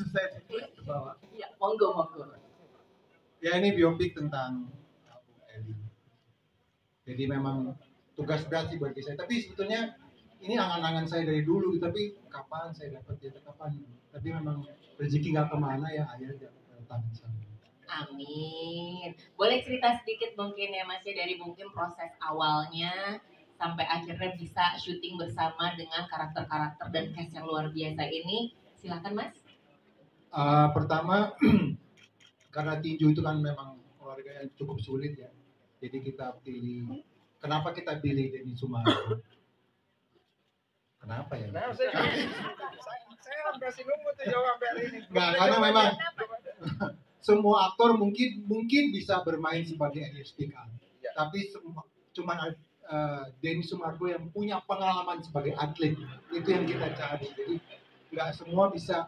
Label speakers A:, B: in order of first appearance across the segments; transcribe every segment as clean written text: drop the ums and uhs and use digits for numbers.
A: saya ke bawah.
B: Ya, monggo.
A: Ya ini biopik tentang Bung Eli. Jadi memang tugas berat sih bagi saya. Tapi sebetulnya ini angan-angan saya dari dulu. Tapi kapan saya dapat dia kapan? Tapi memang rezeki nggak kemana ya, akhirnya dapat tangan saya.
B: Amin. Boleh cerita sedikit mungkin ya Mas ya dari mungkin proses awalnya sampai akhirnya bisa syuting bersama dengan karakter-karakter dan cast yang luar biasa ini. Silakan Mas.
A: Pertama karena tinju itu kan memang keluarga yang cukup sulit ya. Jadi kita pilih. Kenapa kita pilih Denny Sumargo? Kenapa ya?
C: Nah, saya masih nunggu tuh jawab hari ini.
A: Nggak, karena memang semua aktor mungkin bisa bermain sebagai Elias Pikal.
C: Ya.
A: Tapi cuma Denny Sumargo yang punya pengalaman sebagai atlet. Itu yang kita cari. Jadi nggak semua bisa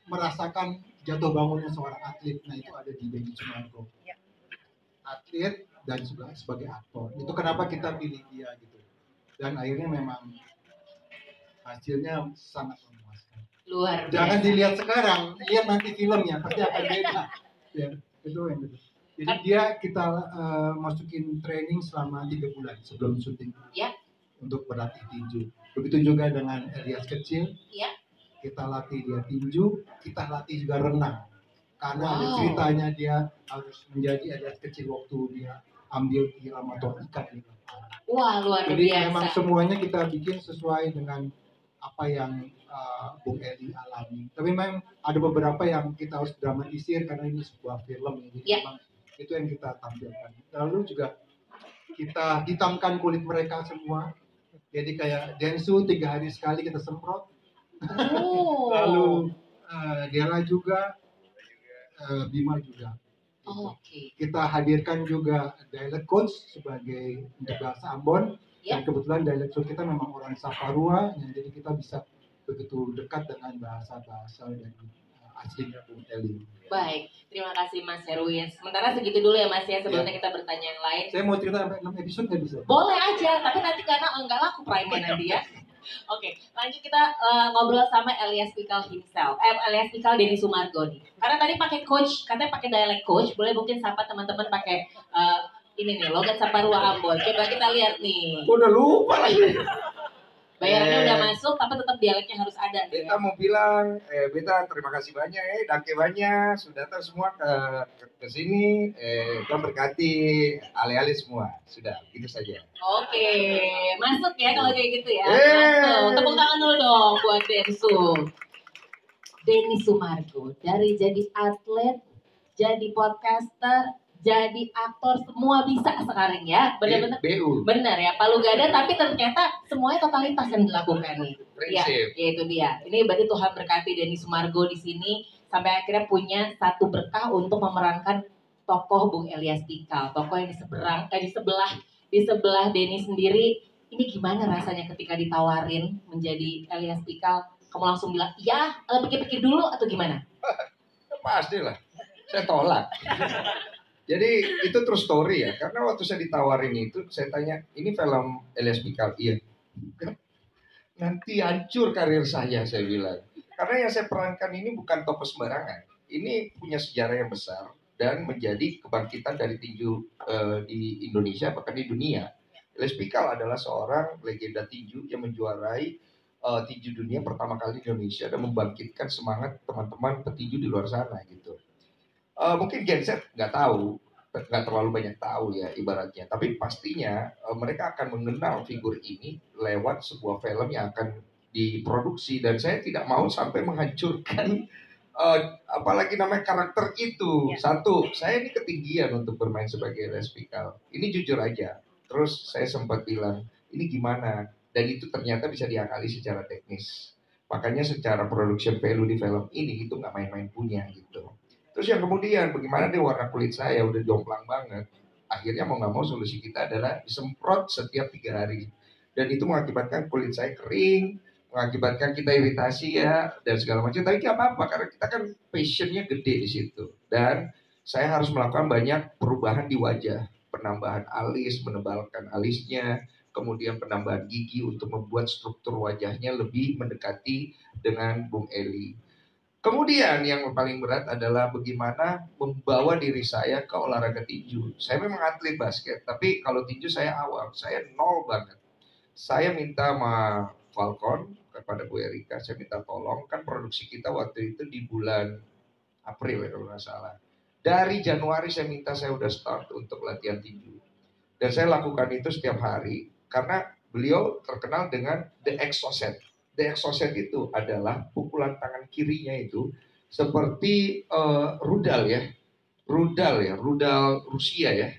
A: merasakan jatuh bangunnya seorang atlet. Nah itu ada di Denny Sumargo.
B: Ya.
A: Atlet dan juga sebagai aktor. Itu kenapa kita pilih dia gitu. Dan akhirnya memang hasilnya sangat memuaskan.
B: Luar biasa.
A: Jangan dilihat sekarang, lihat nanti filmnya pasti akan beda. Ya, itu yang betul. Jadi kita masukin training selama 3 bulan sebelum syuting.
B: Ya.
A: Untuk berlatih tinju. Begitu juga dengan Elias kecil.
B: Ya.
A: Kita latih dia tinju, kita latih juga renang. Karena ada
B: Wow.
A: ceritanya dia harus menjadi Elias kecil waktu dia ambil tiram atau ikat di lapangan.
B: Wah, luar
A: Jadi
B: biasa.
A: memang semuanya kita bikin sesuai dengan apa yang Bung Eli alami. Tapi memang ada beberapa yang kita harus dramatisir karena ini sebuah film. Jadi
B: Ya.
A: memang itu yang kita tampilkan. Lalu juga kita hitamkan kulit mereka semua. Jadi kayak Densu 3 hari sekali kita semprot.
B: Oh.
A: Lalu Dela juga, Bima juga.
B: Oke.
A: Kita hadirkan juga dialect coach sebagai untuk bahasa Ambon.
B: Ya.
A: Dan kebetulan dialect coach kita memang orang Saparua, jadi kita bisa begitu dekat dengan bahasa-bahasa dari aslinya Bung Eli.
B: Baik, terima kasih Mas Herwin. Sementara segitu dulu ya Mas ya, sebelumnya kita bertanya yang lain.
A: Saya mau cerita sampai 6 episode nggak bisa?
B: Boleh aja, tapi nanti karena enggak laku prime-nya nanti ya. Oke, lanjut kita ngobrol sama Elias Pikal himself. Elias Pikal Denny Sumargo nih. Karena tadi pakai coach, katanya pakai dialect coach. Boleh mungkin sapa teman-teman pakai ini nih, logat Saparua Ambon. Coba kita lihat nih.
A: Udah lupa lagi.
B: Bayarannya udah masuk, tapi tetap dialeknya harus ada nih.
C: Beta mau bilang, Beta terima kasih banyak dake banyak sudah datang semua ke sini. Tuhan berkati ale-ale semua. Sudah, itu saja.
B: Oke, masuk ya kalau kayak gitu ya. Masuk. Tepuk tangan dulu dong buat Densu. Denny Sumargo, dari jadi atlet, jadi podcaster, jadi aktor, semua bisa sekarang ya. Benar-benar
C: BU.
B: benar ya, palu gada, tapi ternyata semuanya totalitas yang dilakukan nih. Ya,
C: Prinsip.
B: itu dia. Ini berarti Tuhan berkati Denny Sumargo di sini sampai akhirnya punya satu berkah untuk memerankan tokoh Bung Elias Pikal, tokoh yang di sebelah Denny sendiri. Ini gimana rasanya ketika ditawarin menjadi Elias Pikal? Kamu langsung bilang iya, pikir-pikir dulu atau gimana?
C: Pastilah, saya tolak. Jadi itu true story ya, karena waktu saya ditawarin itu, saya tanya, ini film Elias Pikal? Iya. Nanti hancur karir saya bilang. Karena yang saya perankan ini bukan tokoh sembarangan. Ini punya sejarah yang besar dan menjadi kebangkitan dari tinju di Indonesia, bahkan di dunia. Elias Pikal adalah seorang legenda tinju yang menjuarai tinju dunia pertama kali di Indonesia dan membangkitkan semangat teman-teman petinju di luar sana gitu. Mungkin Gen Z nggak terlalu banyak tahu ya ibaratnya, tapi pastinya mereka akan mengenal figur ini lewat sebuah film yang akan diproduksi, dan saya tidak mau sampai menghancurkan apalagi namanya karakter itu.
B: Ya.
C: Satu, saya ini ketinggian untuk bermain sebagai Elias Pikal. Ini jujur aja. Terus saya sempat bilang, ini gimana? Dan itu ternyata bisa diakali secara teknis. Makanya secara production value di film ini itu nggak main-main punya gitu. Terus yang kemudian, bagaimana deh warna kulit saya udah jomplang banget. Akhirnya mau nggak mau solusi kita adalah disemprot setiap 3 hari. Dan itu mengakibatkan kulit saya kering, mengakibatkan kita iritasi ya, dan segala macam. Tapi nggak apa-apa, karena kita kan passionnya gede di situ. Dan saya harus melakukan banyak perubahan di wajah. Penambahan alis, menebalkan alisnya, kemudian penambahan gigi untuk membuat struktur wajahnya lebih mendekati dengan Bung Eli. Kemudian yang paling berat adalah bagaimana membawa diri saya ke olahraga tinju. Saya memang atlet basket, tapi kalau tinju saya awam, saya nol banget. Saya minta sama Falcon kepada Bu Erika, saya minta tolong, kan produksi kita waktu itu di bulan April ya kalau nggak salah. Dari Januari saya minta saya udah start untuk latihan tinju. Dan saya lakukan itu setiap hari karena beliau terkenal dengan the exocet. The exocet itu adalah pukulan tangan kirinya itu seperti rudal ya. Rudal Rusia ya.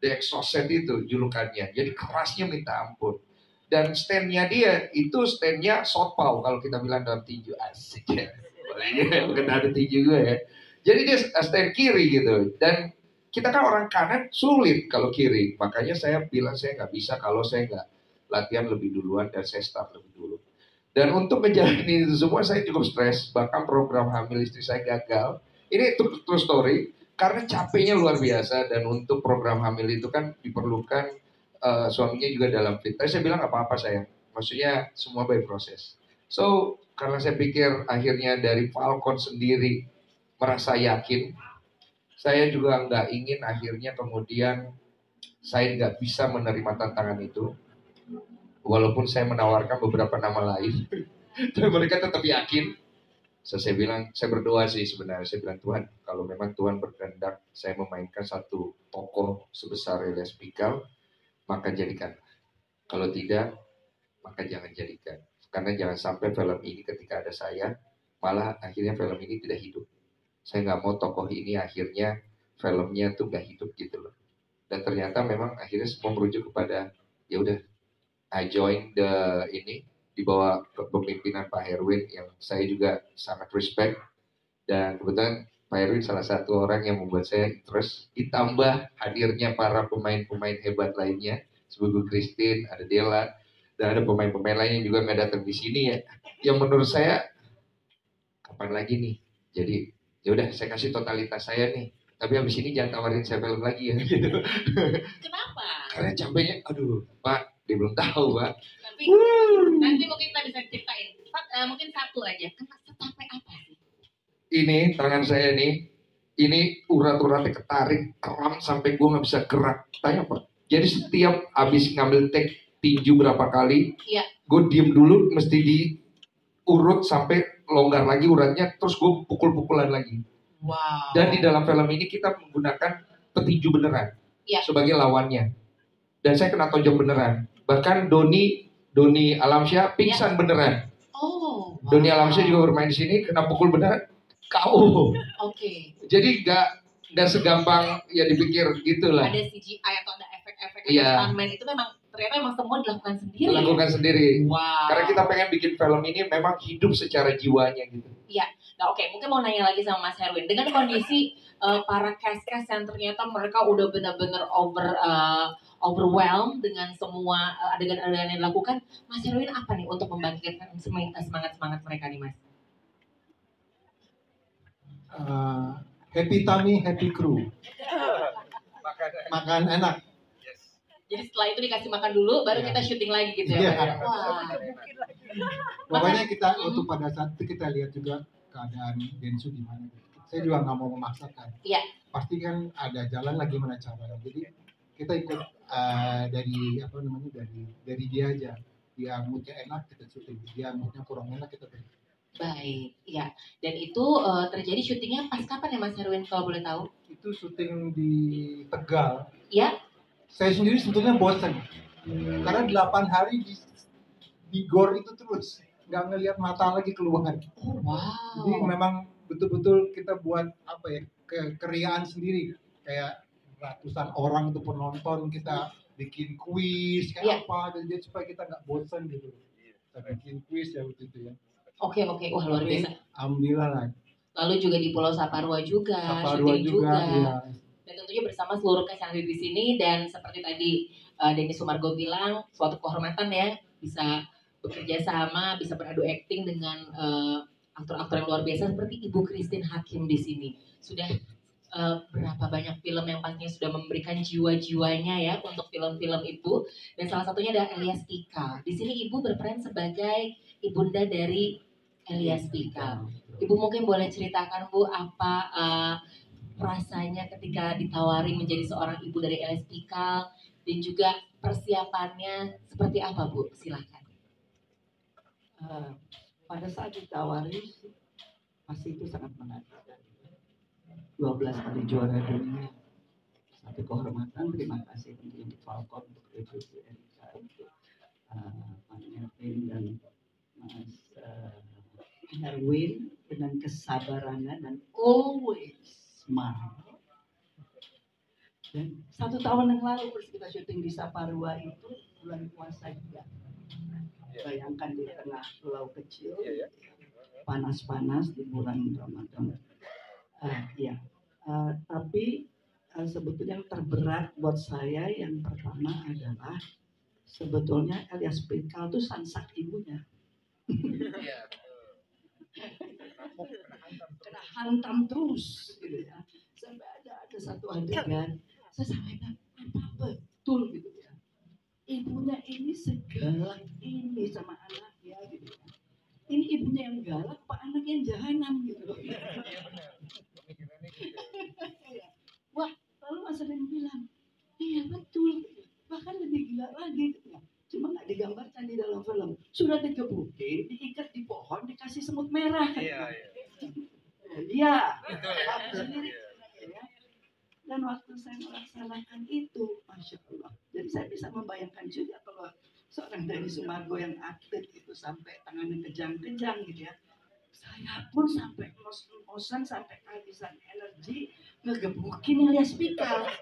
C: The exocet itu julukannya. Jadi kerasnya minta ampun. Dan stand-nya dia itu stand-nya southpaw kalau kita bilang dalam tinju. Asik ya. Boleh bukan ada tinju gue ya. Jadi dia stand kiri gitu. Dan kita kan orang kanan sulit kalau kiri. Makanya saya bilang saya nggak bisa kalau saya nggak latihan lebih duluan dan saya start lebih dulu. Dan untuk menjalani itu semua saya cukup stres. Bahkan program hamil istri saya gagal. Ini true story. Karena capeknya luar biasa. Dan untuk program hamil itu kan diperlukan suaminya juga dalam fit. Tapi saya bilang nggak apa-apa sayang. Maksudnya semua by proses. So karena saya pikir akhirnya dari Falcon sendiri merasa yakin. Saya juga nggak ingin akhirnya kemudian saya nggak bisa menerima tantangan itu. Walaupun saya menawarkan beberapa nama lain. Tapi mereka tetap yakin. So, saya bilang, saya berdoa sih sebenarnya. Saya bilang, Tuhan, kalau memang Tuhan berkehendak saya memainkan satu tokoh sebesar Elias Pikal, maka jadikan. Kalau tidak, maka jangan jadikan. Karena jangan sampai film ini ketika ada saya, malah akhirnya film ini tidak hidup. Saya nggak mau tokoh ini akhirnya filmnya tuh nggak hidup gitu loh. Dan ternyata memang akhirnya semua merujuk kepada ya udah I join ini di bawah kepemimpinan Pak Herwin yang saya juga sangat respect, dan kebetulan Pak Herwin salah satu orang yang membuat saya interest, ditambah hadirnya para pemain-pemain hebat lainnya seperti Christine, ada Della, dan ada pemain-pemain lain yang juga nggak datang di sini ya, yang menurut saya kapan lagi nih. Jadi ya udah saya kasih totalitas saya nih, tapi habis ini jangan tawarin saya film lagi ya gitu.
B: Kenapa?
C: Karena capeknya, aduh Pak, dia belum tahu Pak.
B: Tapi nanti mungkin kita bisa ceritain. Mungkin satu aja. Kenapa capek apa sih?
C: Ini tangan saya nih, ini urat-uratnya ketarik, kram sampai gue nggak bisa gerak. Tanya Pak. Jadi setiap habis ngambil take tinju berapa kali,
B: Iya.
C: gue diem dulu, mesti diurut sampai longgar lagi uratnya, terus gue pukul-pukulan lagi.
B: Wow.
C: Dan di dalam film ini kita menggunakan petinju beneran sebagai lawannya. Dan saya kena tonjok beneran. Bahkan Doni Alamsyah pingsan beneran.
B: Oh. Wow.
C: Doni Alamsyah juga bermain di sini, kena pukul beneran, KO.
B: Oke.
C: Jadi nggak segampang ya dipikir gitulah.
B: Ada CGI atau ada efek-efek
C: Iya.
B: stuntman itu ternyata memang semua dilakukan sendiri.
C: Lakukan sendiri.
B: Wow.
C: Karena kita pengen bikin film ini memang hidup secara jiwanya gitu.
B: Iya. Nah oke, mungkin mau nanya lagi sama Mas Herwin. Dengan kondisi para cast-cast yang ternyata mereka udah benar-benar overwhelmed dengan semua adegan-adegan yang dilakukan, Mas Herwin apa nih untuk membangkitkan semangat mereka nih Mas?
A: Happy tummy, happy crew. Makan enak.
B: Jadi setelah itu dikasih makan dulu, baru
A: Iya.
B: kita syuting lagi gitu ya?
A: Iya.
B: Mas? Wah.
A: Pokoknya kita waktu pada saat itu kita lihat juga keadaan Densu gimana. Saya juga nggak mau memaksakan.
B: Iya.
A: Pasti kan ada jalan lagi mana cara. Jadi kita ikut dari apa namanya dari dia aja. Dia moodnya enak kita syuting. Dia moodnya kurang enak kita beri.
B: Baik, ya. Dan itu terjadi syutingnya pas kapan ya Mas Herwin kalau boleh tahu?
A: Itu syuting di Tegal.
B: Ya.
A: Saya sendiri sebetulnya bosan. Karena 8 hari di gor itu terus. Nggak ngelihat mata lagi keluar.
B: Oh, wow.
A: Jadi memang betul-betul kita buat apa ya keriaan sendiri. Kayak ratusan orang itu penonton, kita bikin kuis kayak apa. Dan jadi supaya kita nggak bosan gitu. Kita bikin kuis ya waktu itu ya.
B: Oke, wah luar biasa.
A: Alhamdulillah lah.
B: Lalu juga di Pulau Saparua juga,
A: Saparua
B: syuting
A: juga. Ya.
B: Dan tentunya bersama seluruh cast yang ada di sini, dan seperti tadi Denny Sumargo bilang, suatu kehormatan ya bisa bekerja sama, bisa beradu akting dengan aktor-aktor yang luar biasa seperti Ibu Christine Hakim di sini. Sudah berapa banyak film yang pastinya sudah memberikan jiwa-jiwanya ya untuk film-film itu, dan salah satunya adalah Elias Pikal. Di sini Ibu berperan sebagai ibunda dari Elias Pikal. Ibu mungkin boleh ceritakan Bu apa rasanya ketika ditawari menjadi seorang ibu dari LS Pikal dan juga persiapannya seperti apa Bu? Silakan.
D: Pada saat ditawari pasti itu sangat menakjubkan. 12 kali juara dunia, satu kehormatan. Terima kasih untuk Falcon, untuk Ibu Erika, untuk Pak Melvin dan Mas Erwin dengan kesabarannya dan always smile. Dan 1 tahun yang lalu pas kita syuting di Saparua itu bulan puasa juga. Bayangkan di tengah pulau kecil, panas-panas di bulan Ramadan. Tapi sebetulnya yang terberat buat saya yang pertama adalah sebetulnya Elias Pikal itu sansak ibunya. Kena hantam terus gitu ya. Sampai ada satu adegan saya sampaikan apa betul gitu ya. Ibunya ini segalak ini sama anaknya gitu ya. Ini ibunya yang galak, pak anaknya yang jahanam gitu. Wah, lalu Mas Ren bilang, iya betul, bahkan lebih gila lagi gitu ya. Cuma nggak digambarkan di dalam film. Sudah dikebukin, diikat di pohon, dikasih semut merah. Iya. Sendiri. Ya. Dan waktu saya melaksanakan itu, Masya Allah. Dan saya bisa membayangkan juga kalau seorang dari Sumargo yang atlet itu sampai tangannya kejang-kejang gitu ya. Saya pun sampai ngos-ngosan, sampai kehabisan energi, ngegebukin Elias Pikal.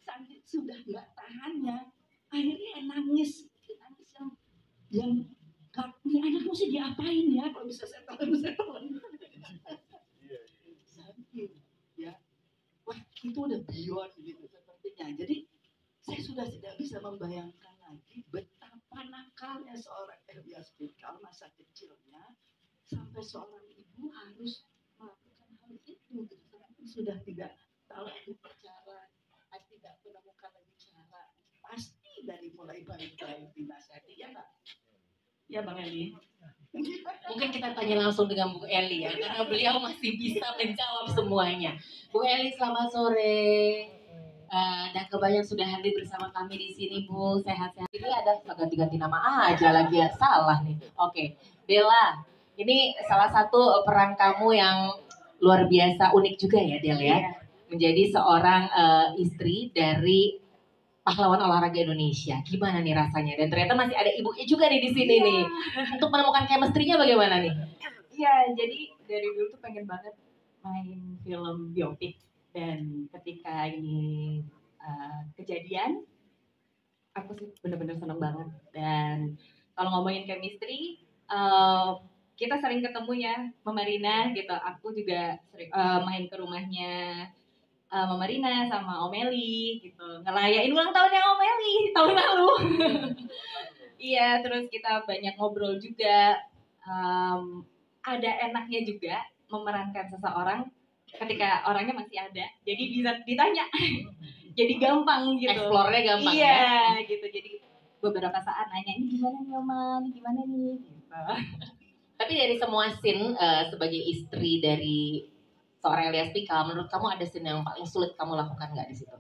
D: Sampai sudah nggak tahannya, akhirnya nangis yang ini anak mesti diapain ya kalau bisa saya telan. Ya, wah itu udah beyond gitu sepertinya. Jadi saya sudah tidak bisa membayangkan lagi betapa nakalnya seorang Elias Pikal masa kecilnya sampai seorang ibu harus melakukan hal itu. Sudah tidak tahu lagi bicara, tidak menemukan lagi cara. Pasti dari mulai baik-baik dinasihati, ya nggak? Ya Bang Eli.
B: Mungkin kita tanya langsung dengan Bu Eli ya, karena beliau masih bisa menjawab semuanya. Bu Eli, selamat sore. Dan kebanyakan sudah hadir bersama kami di sini, Bu. Sehat-sehat. Ini ada ganti-ganti nama aja lagi ya, salah nih. Oke, Della, ini salah satu peran kamu yang luar biasa unik juga ya, Del ya. Menjadi seorang istri dari pahlawan olahraga Indonesia. Gimana nih rasanya? Dan ternyata masih ada ibunya juga nih di sini nih. Untuk menemukan chemistry-nya bagaimana nih?
E: Iya, jadi dari dulu tuh pengen banget main film biopik. Dan ketika ini kejadian, aku sih bener-bener seneng banget. Dan kalau ngomongin chemistry, kita sering ketemu ya, Mama Rina gitu. Aku juga sering main ke rumahnya Mama Rina sama Om Eli gitu, ngerayain ulang tahunnya Om Eli tahun lalu. Iya, terus kita banyak ngobrol juga. Ada enaknya juga memerankan seseorang ketika orangnya masih ada, jadi bisa ditanya. Jadi gampang gitu,
B: Explore-nya gampang.
E: iya, ya gitu. Jadi beberapa saat nanya, ini gimana nih Oma, ini gimana nih gitu.
B: Tapi dari semua scene sebagai istri dari seorang Elias Pikal, menurut kamu ada scene yang paling sulit kamu lakukan nggak di situ?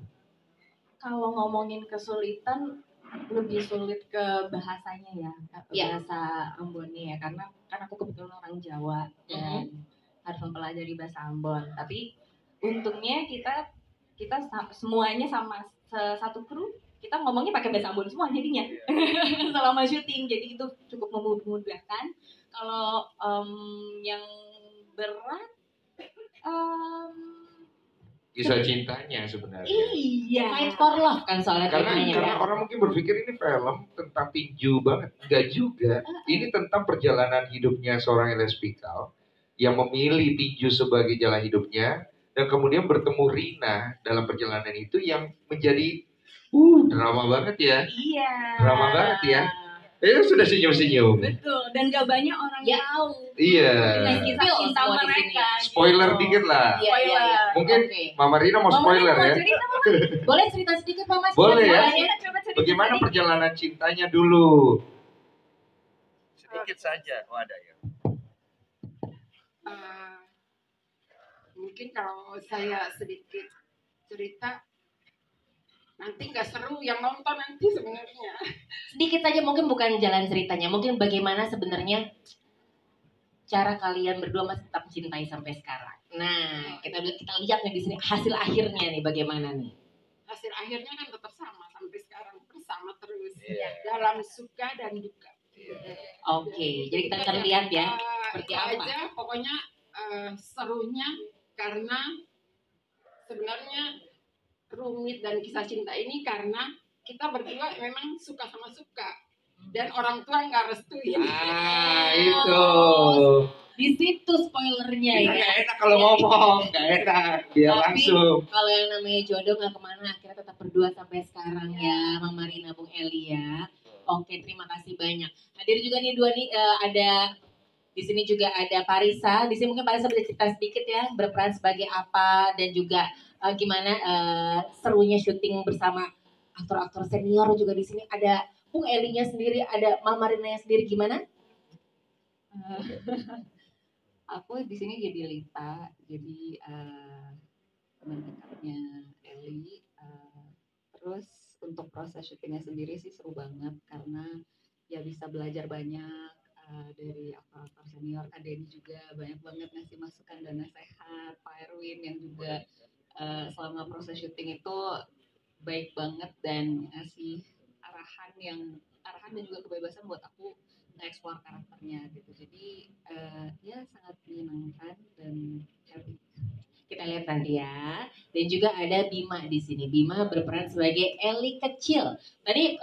E: Kalau ngomongin kesulitan, lebih sulit ke bahasanya ya, bahasa Ambonnya ya, karena kan aku kebetulan orang Jawa dan harus mempelajari bahasa Ambon. Tapi untungnya kita semuanya sama satu kru, kita ngomongnya pakai bahasa Ambon semua jadinya selama syuting, jadi itu cukup memudahkan. Kalau yang berat
C: kisah cintanya sebenarnya.
E: Iya.
B: Fight for love kan soalnya
C: Karena orang mungkin berpikir ini film tentang tinju banget. Enggak juga. Ini tentang perjalanan hidupnya seorang Elias Pikal yang memilih tinju sebagai jalan hidupnya dan kemudian bertemu Rina dalam perjalanan itu yang menjadi drama banget ya.
E: Iya.
C: Drama banget ya. Sudah senyum-senyum.
E: Betul, dan gak banyak orang tahu.
C: Iya.
E: Kisah cinta mereka.
C: Spoiler
E: gitu.
C: dikit lah.
E: Spoiler.
C: Mungkin Mama Rina mau spoiler ya.
B: Boleh cerita sedikit Mama?
C: Boleh ya.
E: Coba cerita.
C: Bagaimana perjalanan cintanya dulu?
F: Sedikit saja. Oh ada ya. mungkin kalau saya sedikit cerita nanti nggak seru yang nonton nanti sebenarnya.
B: Sedikit aja mungkin bukan jalan ceritanya, mungkin bagaimana sebenarnya cara kalian berdua masih tetap mencintai sampai sekarang. Nah, kita lihat nih di sini hasil akhirnya nih bagaimana nih.
F: Hasil akhirnya kan tetap sama sampai sekarang, bersama terus
C: Iya.
F: dalam suka dan duka.
B: Oke, jadi kita akan lihat ya seperti
F: itu
B: apa.
F: aja pokoknya serunya karena sebenarnya rumit dan kisah cinta ini karena kita berdua memang suka sama suka dan orang tua nggak restuin.
C: Itu.
B: Di situ spoilernya
C: Kita
B: ya.
C: nggak enak kalau ngomong, nggak enak. Biar
B: Tapi
C: langsung.
B: kalau yang namanya jodoh nggak kemana, akhirnya tetap berdua sampai sekarang ya, Mama Marina, Bung Eli ya. Oke, terima kasih banyak. Hadir juga nih dua nih ada di sini juga ada Parisa. Di sini mungkin Parisa bisa cerita sedikit ya, berperan sebagai apa dan juga gimana serunya syuting bersama aktor-aktor senior juga di sini. Ada Bung Elinya sendiri, ada Mama Marinanya sendiri gimana?
E: Aku di sini jadi Lita, jadi teman dekatnya Eli. Terus untuk proses syutingnya sendiri sih seru banget karena ya bisa belajar banyak dari aktor-aktor senior. Kak Denny juga banyak banget ngasih masukan dan nasihat. Pak Erwin yang juga selama proses syuting itu baik banget dan ngasih arahan dan juga kebebasan buat aku nge-explore karakternya gitu. Jadi ya sangat menyenangkan dan happy.
B: Kita lihat nanti ya. Dan juga ada Bima di sini. Bima berperan sebagai Eli kecil. Tadi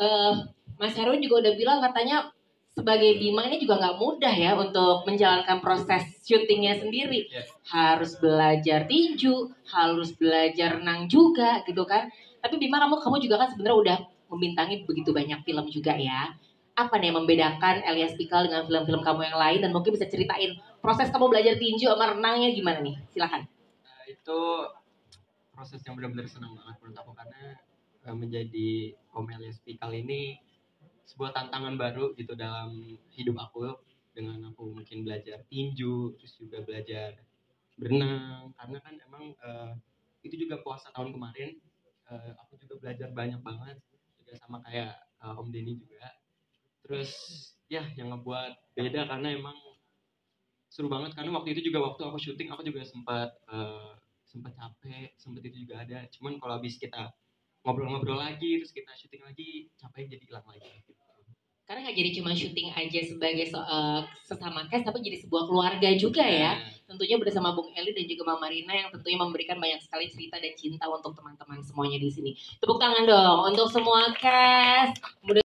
B: Mas Harun juga udah bilang katanya sebagai Bima ini juga nggak mudah ya untuk menjalankan proses syutingnya sendiri. Harus belajar tinju, harus belajar renang juga gitu kan. Tapi Bima kamu juga kan sebenarnya udah membintangi begitu banyak film juga ya. Apa nih yang membedakan Elias Pikal dengan film-film kamu yang lain dan mungkin bisa ceritain proses kamu belajar tinju sama renangnya gimana nih? Silakan.
G: Itu proses yang benar-benar senang banget menurut aku karena menjadi Om Elias Pikal ini sebuah tantangan baru gitu dalam hidup aku dengan aku mungkin belajar tinju terus juga belajar berenang karena kan emang itu juga puasa tahun kemarin aku juga belajar banyak banget juga sama kayak Om Denny juga terus ya yang ngebuat beda karena emang seru banget karena waktu itu juga waktu aku syuting aku juga sempat capek, sempat itu juga ada. Cuman kalau habis kita ngobrol-ngobrol lagi, terus kita syuting lagi, capeknya jadi hilang lagi. Gitu.
B: Karena nggak jadi cuma syuting aja sebagai sesama cast, tapi jadi sebuah keluarga juga ya. Tentunya bersama Bung Eli dan juga Mama Marina yang tentunya memberikan banyak sekali cerita dan cinta untuk teman-teman semuanya di sini. Tepuk tangan dong untuk semua cast.